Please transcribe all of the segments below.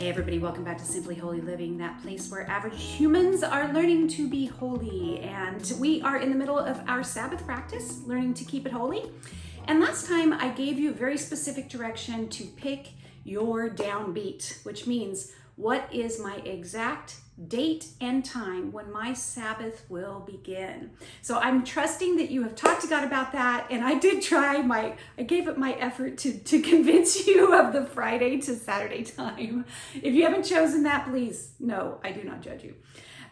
Hey everybody, welcome back to Simply Holy Living, that place where average humans are learning to be holy. And we are in the middle of our Sabbath practice, learning to keep it holy. And last time I gave you very specific direction to pick your downbeat, which means what is my exact date and time when my Sabbath will begin. So I'm trusting that you have talked to God about that, and I did I gave it my effort to convince you of the Friday to Saturday time. If you haven't chosen that, please, no, I do not judge you.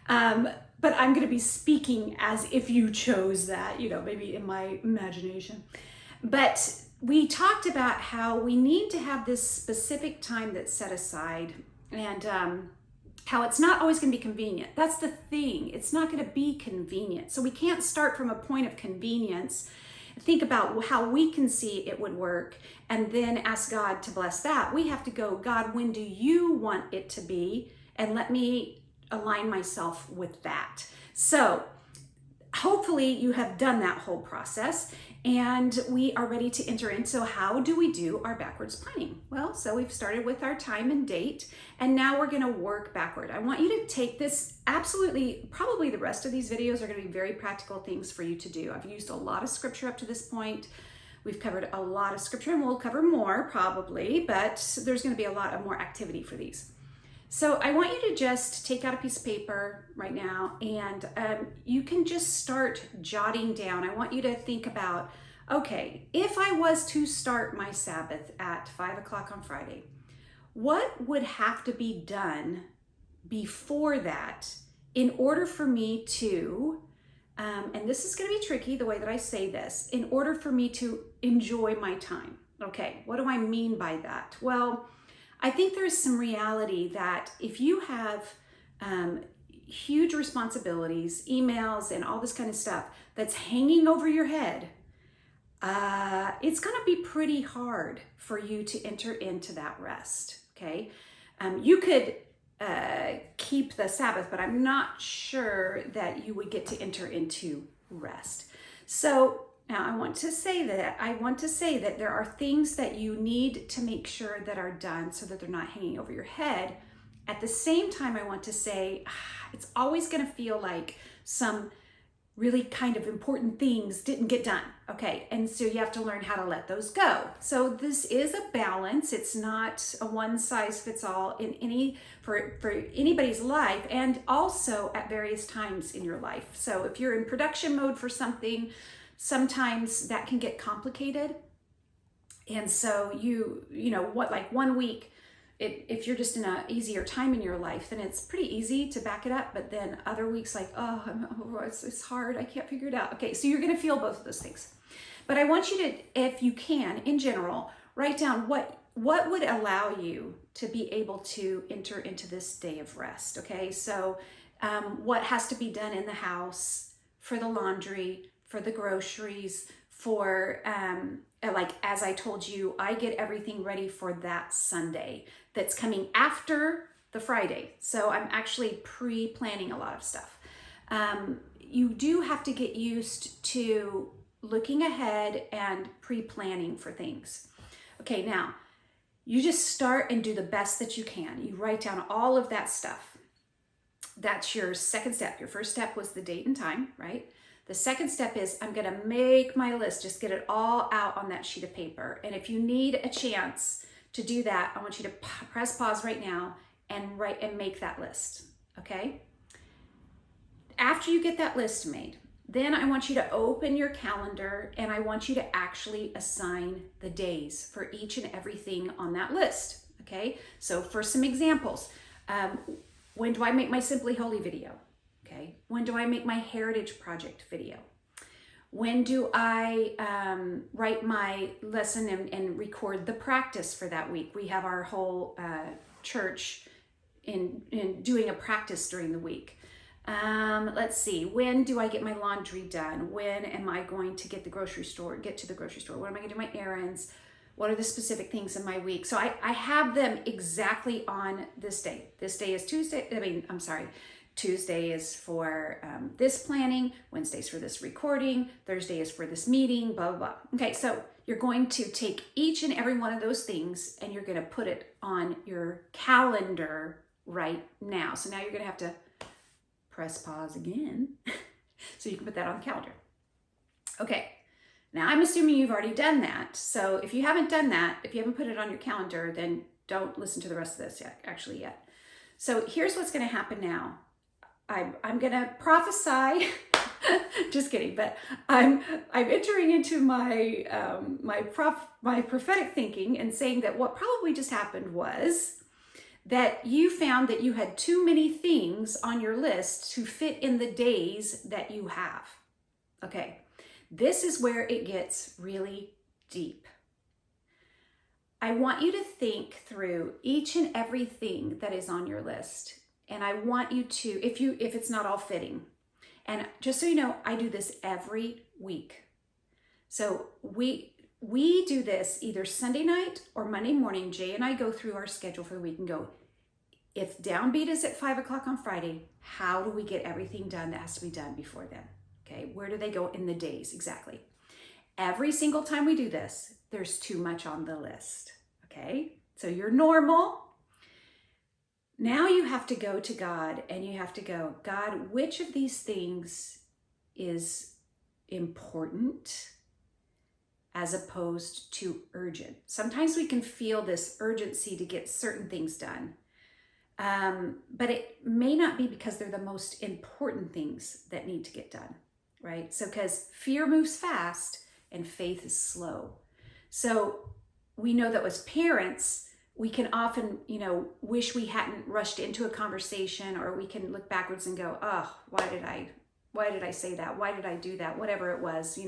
But I'm going to be speaking as if you chose that, maybe in my imagination. But we talked about how we need to have this specific time that's set aside, and how it's not always going to be convenient. That's the thing. It's not going to be convenient. So we can't start from a point of convenience, think about how we can see it would work, and then ask God to bless that. We have to go, God, when do you want it to be? And let me align myself with that. So hopefully you have done that whole process and we are ready to enter in. So how do we do our backwards planning? Well, so we've started with our time and date, and now we're going to work backward. I want you to take this absolutely, probably the rest of these videos are going to be very practical things for you to do. I've used a lot of scripture up to this point. We've covered a lot of scripture, and we'll cover more probably, but there's going to be a lot of more activity for these. So I want you to just take out a piece of paper right now, and you can just start jotting down. I want you to think about, okay, if I was to start my Sabbath at 5 o'clock on Friday, what would have to be done before that in order for me to, and this is going to be tricky the way that I say this, in order for me to enjoy my time. Okay, what do I mean by that? Well, I think there's some reality that if you have huge responsibilities, emails, and all this kind of stuff that's hanging over your head, it's going to be pretty hard for you to enter into that rest, okay? You could keep the Sabbath, but I'm not sure that you would get to enter into rest. So now I want to say that there are things that you need to make sure that are done so that they're not hanging over your head. At the same time, I want to say it's always going to feel like some really kind of important things didn't get done. Okay. And so you have to learn how to let those go. So this is a balance. It's not a one size fits all for anybody's life, and also at various times in your life. So if you're in production mode for something, sometimes that can get complicated. And so like 1 week, if you're just in an easier time in your life, then it's pretty easy to back it up. But then other weeks like, it's hard. I can't figure it out. Okay, so you're going to feel both of those things. But I want you to, if you can, in general, write down what would allow you to be able to enter into this day of rest. Okay, so what has to be done in the house, for the laundry, for the groceries, for like, as I told you, I get everything ready for that Sunday that's coming after the Friday. So I'm actually pre-planning a lot of stuff. You do have to get used to looking ahead and pre-planning for things. Okay, now you just start and do the best that you can. You write down all of that stuff. That's your second step. Your first step was the date and time, right? The second step is I'm going to make my list, just get it all out on that sheet of paper. And if you need a chance to do that, I want you to press pause right now and make that list, okay? After you get that list made, then I want you to open your calendar and I want you to actually assign the days for each and everything on that list, okay? So for some examples, when do I make my Simply Holy video? Okay. When do I make my Heritage Project video? When do I write my lesson and record the practice for that week? We have our whole church in doing a practice during the week. Let's see. When do I get my laundry done? When am I going to get to the grocery store? When am I going to do my errands? What are the specific things in my week? So I have them exactly on this day. This day is Tuesday is for this planning, Wednesday's for this recording, Thursday is for this meeting, blah, blah, blah. Okay, so you're going to take each and every one of those things and you're going to put it on your calendar right now. So now you're going to have to press pause again so you can put that on the calendar. Okay, now I'm assuming you've already done that. So if you haven't done that, if you haven't put it on your calendar, then don't listen to the rest of this yet. So here's what's going to happen now. I'm going to prophesy. Just kidding, but I'm entering into my my prophetic thinking and saying that what probably just happened was that you found that you had too many things on your list to fit in the days that you have. Okay, this is where it gets really deep. I want you to think through each and everything that is on your list, and I want you to, if it's not all fitting. And just so you know, I do this every week. So we do this either Sunday night or Monday morning. Jay and I go through our schedule for the week and go, if downbeat is at 5 o'clock on Friday, how do we get everything done that has to be done before then? Okay, where do they go in the days? Exactly. Every single time we do this, there's too much on the list. Okay, so you're normal. Now you have to go to God and you have to go, God, which of these things is important as opposed to urgent? Sometimes we can feel this urgency to get certain things done, but it may not be because they're the most important things that need to get done, right? So because fear moves fast and faith is slow. So we know that as parents, we can often, wish we hadn't rushed into a conversation, or we can look backwards and go, oh, why did I say that? Why did I do that? Whatever it was,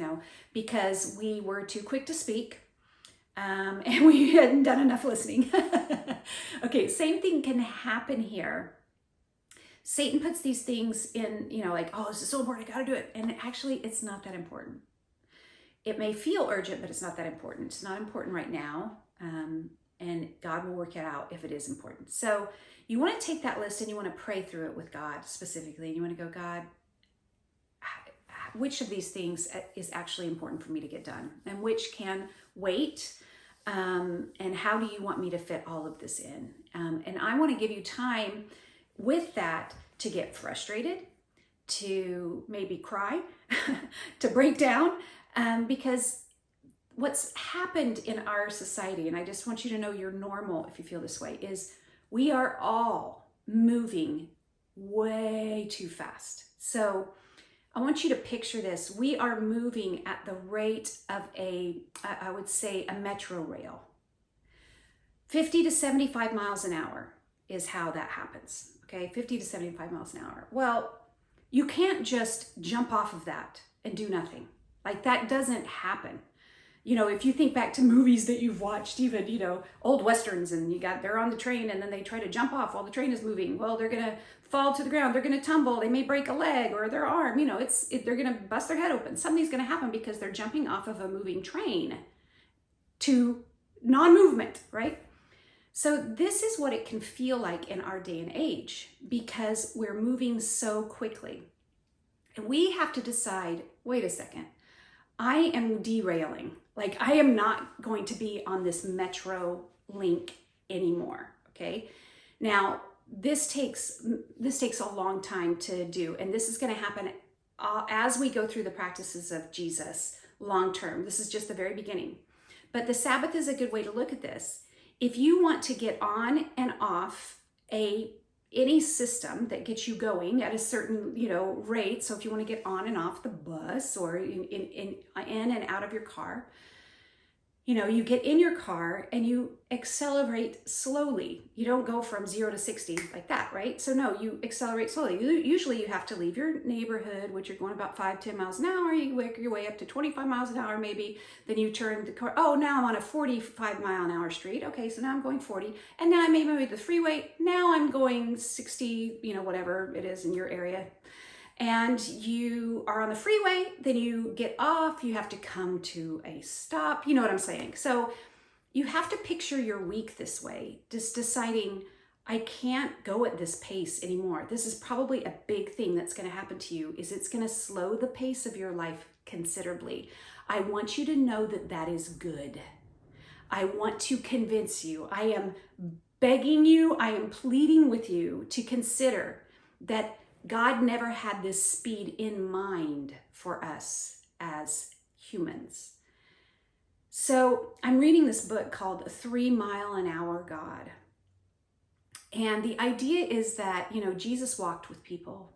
because we were too quick to speak, and we hadn't done enough listening. Okay, same thing can happen here. Satan puts these things in, like, oh, this is so important, I gotta do it. And actually, it's not that important. It may feel urgent, but it's not that important. It's not important right now. And God will work it out if it is important. So you want to take that list and you want to pray through it with God specifically. And you want to go, God, which of these things is actually important for me to get done? And which can wait? And how do you want me to fit all of this in? And I want to give you time with that to get frustrated, to maybe cry, to break down, because what's happened in our society, and I just want you to know you're normal if you feel this way, is we are all moving way too fast. So I want you to picture this. We are moving at the rate of I would say a metro rail. 50 to 75 miles an hour is how that happens, okay? 50 to 75 miles an hour. Well, you can't just jump off of that and do nothing. Like, that doesn't happen. If you think back to movies that you've watched, even, old Westerns, and they're on the train and then they try to jump off while the train is moving. Well, they're going to fall to the ground. They're going to tumble. They may break a leg or their arm. They're going to bust their head open. Something's going to happen because they're jumping off of a moving train to non-movement, right? So this is what it can feel like in our day and age because we're moving so quickly. And we have to decide, wait a second, I am derailing. Like, I am not going to be on this metro link anymore, okay? Now, this takes a long time to do, and this is going to happen as we go through the practices of Jesus long term. This is just the very beginning. But the Sabbath is a good way to look at this. If you want to get on and off any system that gets you going at a certain, rate. So if you want to get on and off the bus or in and out of your car, you get in your car and you accelerate slowly. You don't go from 0 to 60 like that, right? So no, you accelerate slowly. Usually you have to leave your neighborhood, which you're going about 5-10 miles an hour. You work your way up to 25 miles an hour maybe. Then you turn the car. Oh, now I'm on a 45 mile an hour street. Okay, so now I'm going 40. And now I may move to the freeway. Now I'm going 60, whatever it is in your area. And you are on the freeway, then you get off, you have to come to a stop. You know what I'm saying? So you have to picture your week this way, just deciding, I can't go at this pace anymore. This is probably a big thing that's going to happen to you, is it's going to slow the pace of your life considerably. I want you to know that that is good. I want to convince you. I am begging you, I am pleading with you to consider that God never had this speed in mind for us as humans. So I'm reading this book called 3 Mile an Hour God. And the idea is that, Jesus walked with people,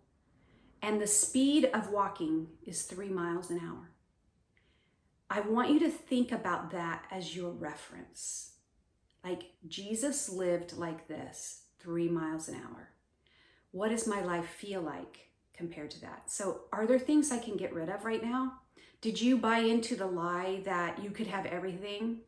and the speed of walking is 3 miles an hour. I want you to think about that as your reference. Like, Jesus lived like this, 3 miles an hour. What does my life feel like compared to that? So are there things I can get rid of right now? Did you buy into the lie that you could have everything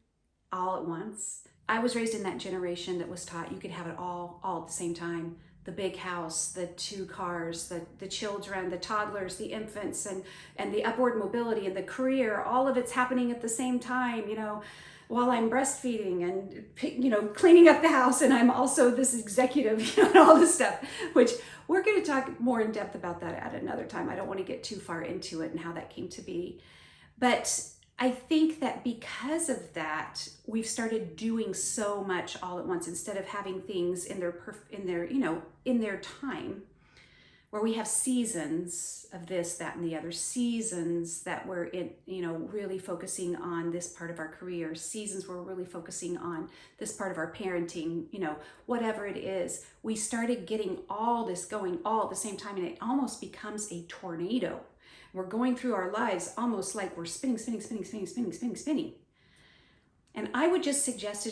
all at once? I was raised in that generation that was taught you could have it all at the same time. The big house, the 2 cars, the children, the toddlers, the infants, and the upward mobility and the career, all of it's happening at the same time, while I'm breastfeeding and, cleaning up the house, and I'm also this executive, and all this stuff, which we're going to talk more in depth about that at another time. I don't want to get too far into it and how that came to be. But I think that because of that, we've started doing so much all at once instead of having things in their time, where we have seasons of this, that, and the other, seasons that we're in, really focusing on this part of our career, seasons where we're really focusing on this part of our parenting, whatever it is. We started getting all this going all at the same time, and it almost becomes a tornado. We're going through our lives almost like we're spinning. And I would just suggest to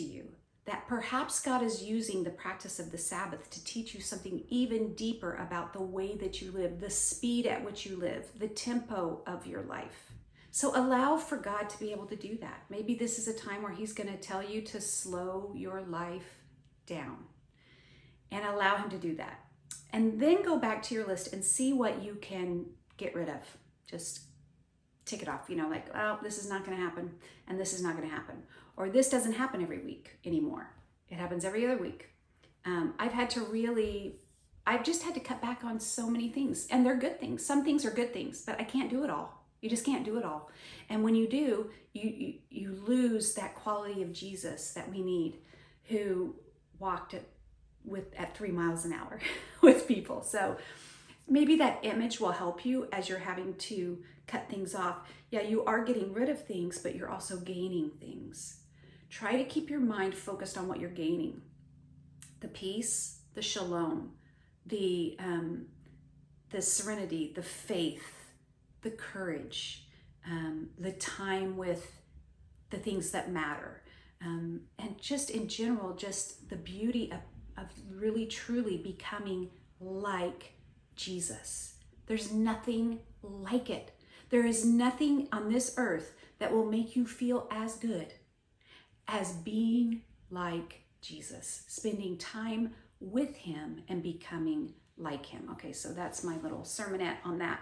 you that perhaps God is using the practice of the Sabbath to teach you something even deeper about the way that you live, the speed at which you live, the tempo of your life. So allow for God to be able to do that. Maybe this is a time where He's going to tell you to slow your life down, and allow Him to do that. And then go back to your list and see what you can get rid of. Just tick it off, this is not going to happen, and this is not going to happen. Or this doesn't happen every week anymore. It happens every other week. I've just had to cut back on so many things, and they're good things. Some things are good things, but I can't do it all. You just can't do it all. And when you do, you lose that quality of Jesus that we need, who walked at 3 miles an hour with people. So maybe that image will help you as you're having to cut things off. Yeah, you are getting rid of things, but you're also gaining things. Try to keep your mind focused on what you're gaining. The peace, the shalom, the serenity, the faith, the courage, the time with the things that matter. And just in general, just the beauty of really truly becoming like Jesus. There's nothing like it. There is nothing on this earth that will make you feel as good as being like Jesus, spending time with Him and becoming like Him. Okay, so that's my little sermonette on that.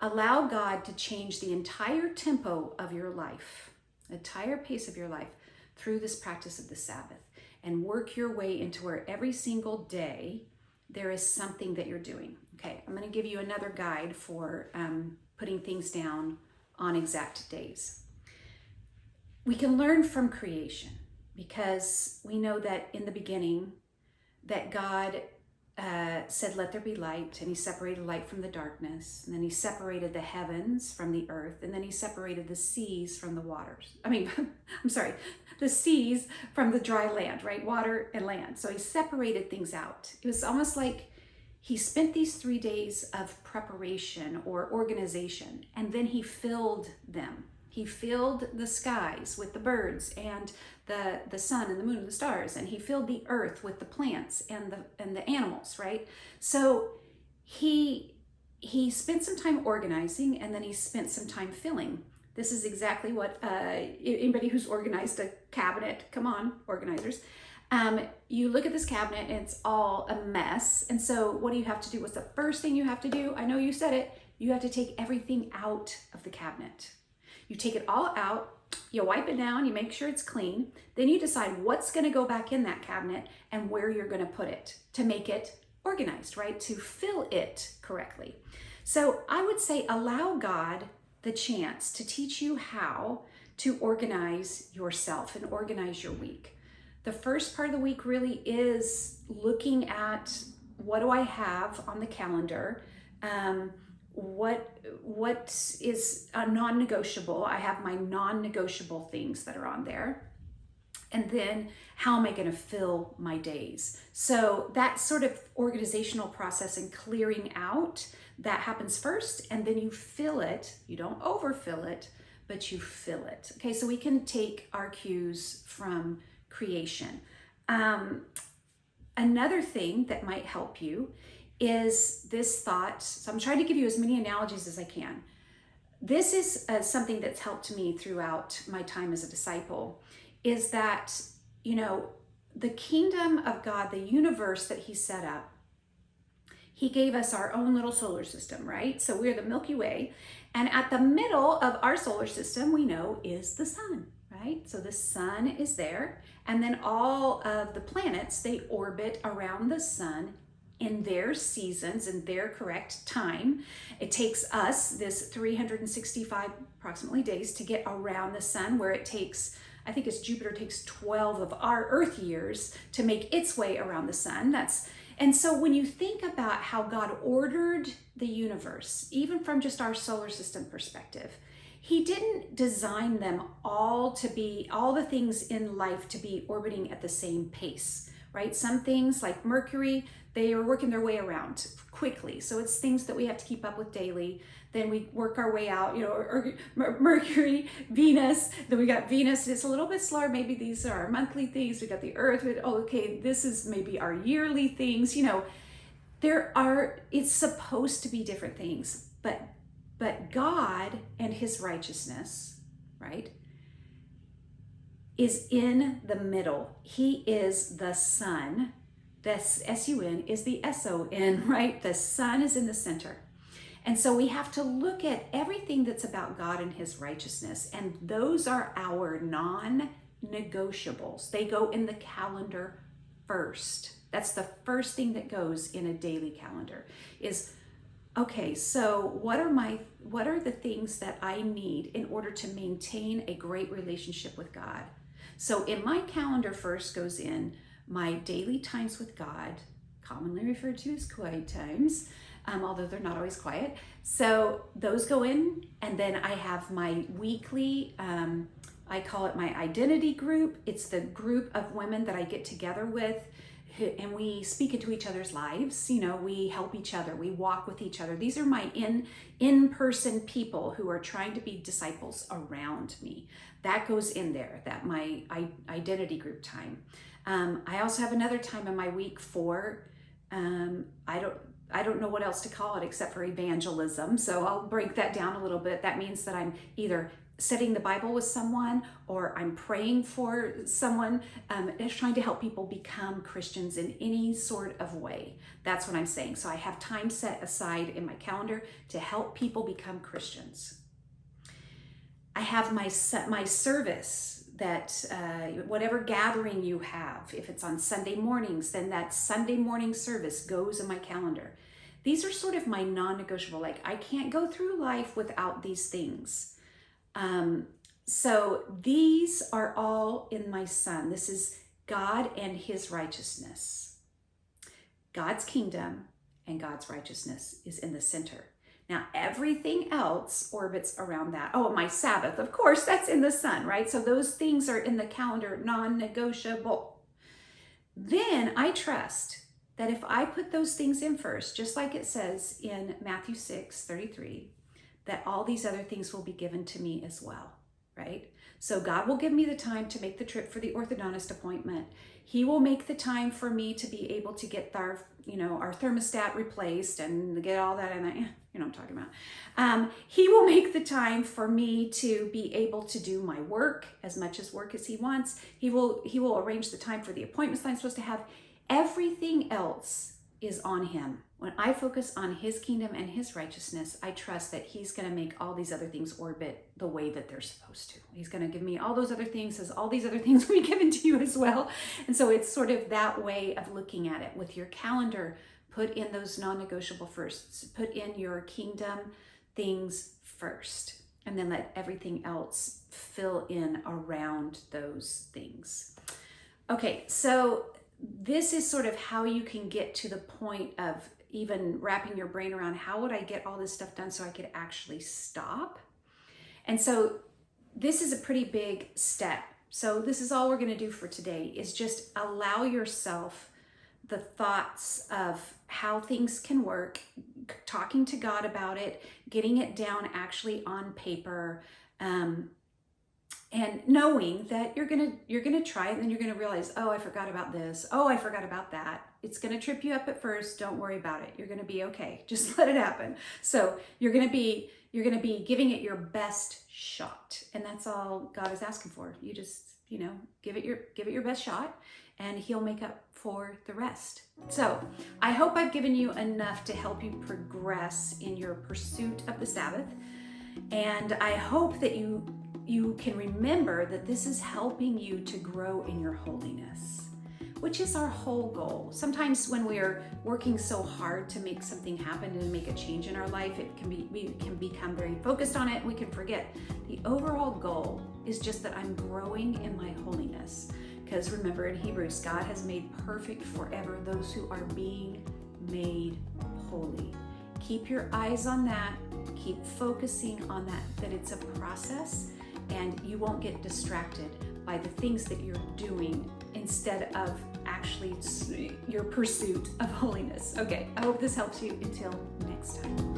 Allow God to change the entire tempo of your life, the entire pace of your life, through this practice of the Sabbath, and work your way into where every single day there is something that you're doing. Okay, I'm going to give you another guide for putting things down on exact days. We can learn from creation, because we know that in the beginning that God said, let there be light, and He separated light from the darkness, and then He separated the heavens from the earth, and then He separated the seas from the waters. The seas from the dry land, right? Water and land. So He separated things out. It was almost like He spent these 3 days of preparation or organization, and then He filled them. He filled the skies with the birds and the sun and the moon and the stars, and He filled the earth with the plants and the animals, right? So he spent some time organizing, and then He spent some time filling. This is exactly what anybody who's organized a cabinet, come on, organizers. You look at this cabinet and it's all a mess. And so what do you have to do? What's the first thing you have to do? I know you said it. You have to take everything out of the cabinet. You take it all out, you wipe it down, you make sure it's clean. Then you decide what's going to go back in that cabinet and where you're going to put it to make it organized, right? To fill it correctly. So I would say allow God the chance to teach you how to organize yourself and organize your week. The first part of the week really is looking at, what do I have on the calendar? What is a non-negotiable? I have my non-negotiable things that are on there. And then how am I going to fill my days? So that sort of organizational process and clearing out, that happens first, and then you fill it. You don't overfill it, but you fill it. Okay, so we can take our cues from creation. Another thing that might help you is this thought. So I'm trying to give you as many analogies as I can. This is something that's helped me throughout my time as a disciple, is that, the kingdom of God, the universe that he set up, he gave us our own little solar system, right? So we're the Milky Way. And at the middle of our solar system, we know, is the sun, right? So the sun is there. And then all of the planets, they orbit around the sun in their seasons, in their correct time. It takes us this 365 approximately days to get around the sun, where it takes, I think it's Jupiter takes 12 of our Earth years to make its way around the sun. And so when you think about how God ordered the universe, even from just our solar system perspective, he didn't design them all the things in life to be orbiting at the same pace, right? Some things like Mercury, they are working their way around quickly. So it's things that we have to keep up with daily. Then we work our way out, or Mercury, Venus, then we got Venus. It's a little bit slower. Maybe these are our monthly things. We got the Earth. This is maybe our yearly things. It's supposed to be different things, but God and his righteousness, right, is in the middle. He is the sun. The S-U-N is the S-O-N, right? The sun is in the center. And so we have to look at everything that's about God and his righteousness. And those are our non-negotiables. They go in the calendar first. That's the first thing that goes in a daily calendar is, okay, so what are the things that I need in order to maintain a great relationship with God? So in my calendar first goes in my daily times with God, commonly referred to as quiet times, although they're not always quiet. So those go in, and then I have my weekly, I call it my identity group. It's the group of women that I get together with, and we speak into each other's lives. We help each other, we walk with each other. These are my in-person people who are trying to be disciples around me. That goes in there, that my identity group time. I also have another time in my week for, I don't know what else to call it except for evangelism. So I'll break that down a little bit. That means that I'm either studying the Bible with someone, or I'm praying for someone, trying to help people become Christians in any sort of way. That's what I'm saying. So I have time set aside in my calendar to help people become Christians. I have my service that whatever gathering you have, if it's on Sunday mornings, then that Sunday morning service goes in my calendar. These are sort of my non-negotiable, like I can't go through life without these things. So these are all in my sun. This is God and his righteousness. God's kingdom and God's righteousness is in the center. Now, everything else orbits around that. Oh, my Sabbath, of course, that's in the sun, right? So those things are in the calendar, non-negotiable. Then I trust that if I put those things in first, just like it says in Matthew 6:33, that all these other things will be given to me as well, right? So God will give me the time to make the trip for the orthodontist appointment. He will make the time for me to be able to get our thermostat replaced and get all that in there. You know what I'm talking about. He will make the time for me to be able to do my work, as much as work as he wants. He will arrange the time for the appointments that I'm supposed to have. Everything else is on him. When I focus on his kingdom and his righteousness, I trust that he's going to make all these other things orbit the way that they're supposed to. He's going to give me all those other things, as all these other things will be given to you as well. And so it's sort of that way of looking at it, with your calendar Put in those non-negotiable firsts. Put in your kingdom things first, and then let everything else fill in around those things. Okay, so this is sort of how you can get to the point of even wrapping your brain around how would I get all this stuff done so I could actually stop. And so this is a pretty big step. So this is all we're going to do for today, is just allow yourself the thoughts of how things can work, talking to God about it, getting it down actually on paper, and knowing that you're gonna try it, and then you're gonna realize, oh, I forgot about this. Oh, I forgot about that. It's gonna trip you up at first. Don't worry about it. You're gonna be okay. Just let it happen. So you're gonna be giving it your best shot, and that's all God is asking for. You just, give it your best shot, and He'll make up for the rest. So I hope I've given you enough to help you progress in your pursuit of the Sabbath, and I hope that you can remember that this is helping you to grow in your holiness, which is our whole goal. Sometimes when we're working so hard to make something happen and make a change in our life, we can become very focused on it, and we can forget the overall goal is just that I'm growing in my holiness. Because remember, in Hebrews, God has made perfect forever those who are being made holy. Keep your eyes on that. Keep focusing on that it's a process, and you won't get distracted by the things that you're doing instead of actually your pursuit of holiness. Okay, I hope this helps you. Until next time.